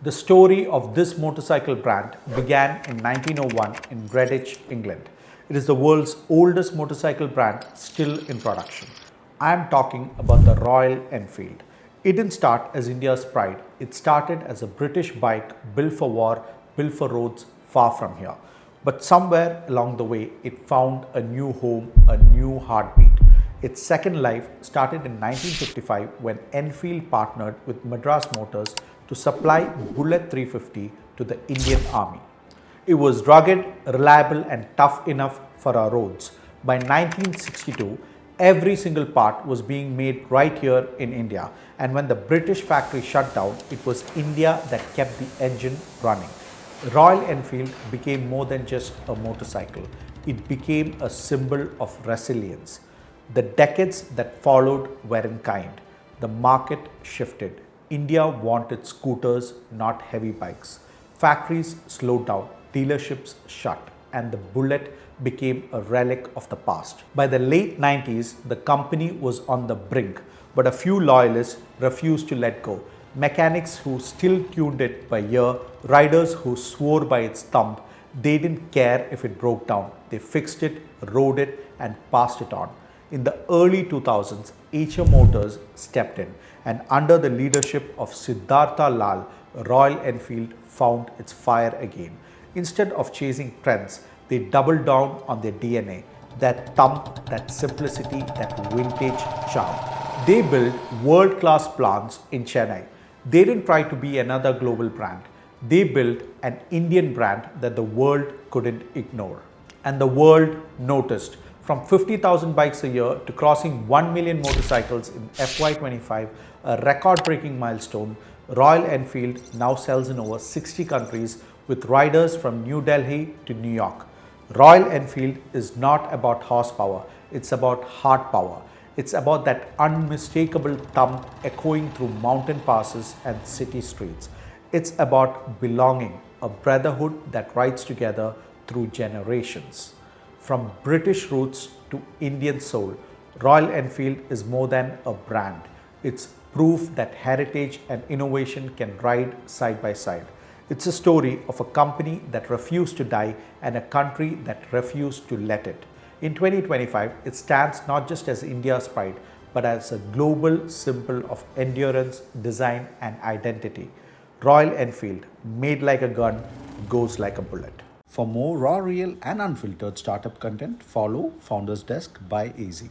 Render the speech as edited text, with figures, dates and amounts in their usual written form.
The story of this motorcycle brand began in 1901 in Redditch, England. It is the world's oldest motorcycle brand still in production. I am talking about the Royal Enfield. It didn't start as India's pride. It started as a British bike built for war, built for roads far from here. But somewhere along the way, it found a new home, a new heartbeat. Its second life started in 1955 when Enfield partnered with Madras Motors to supply Bullet 350 to the Indian Army. It was rugged, reliable, and tough enough for our roads. By 1962, every single part was being made right here in India. And when the British factory shut down, it was India that kept the engine running. Royal Enfield became more than just a motorcycle, it became a symbol of resilience. The decades that followed were in kind. The market shifted. India wanted scooters, not heavy bikes. Factories slowed down, dealerships shut, and the Bullet became a relic of the past. By the late 90s, the company was on the brink, but a few loyalists refused to let go. Mechanics who still tuned it by ear, riders who swore by its thump, they didn't care if it broke down. They fixed it, rode it, and passed it on. In the early 2000s, Eicher Motors stepped in, and under the leadership of Siddhartha Lal, Royal Enfield found its fire again. Instead of chasing trends, they doubled down on their DNA, that thump, that simplicity, that vintage charm. They built world-class plants in Chennai. They didn't try to be another global brand. They built an Indian brand that the world couldn't ignore. And the world noticed. From 50,000 bikes a year to crossing 1 million motorcycles in FY25, a record-breaking milestone, Royal Enfield now sells in over 60 countries with riders from New Delhi to New York. Royal Enfield is not about horsepower, it's about heart power. It's about that unmistakable thump echoing through mountain passes and city streets. It's about belonging, a brotherhood that rides together through generations. From British roots to Indian soul, Royal Enfield is more than a brand. It's proof that heritage and innovation can ride side by side. It's a story of a company that refused to die and a country that refused to let it. In 2025, it stands not just as India's pride, but as a global symbol of endurance, design, and identity. Royal Enfield, made like a gun, goes like a bullet. For more raw, real, and unfiltered startup content, follow Founders Desk by AZ.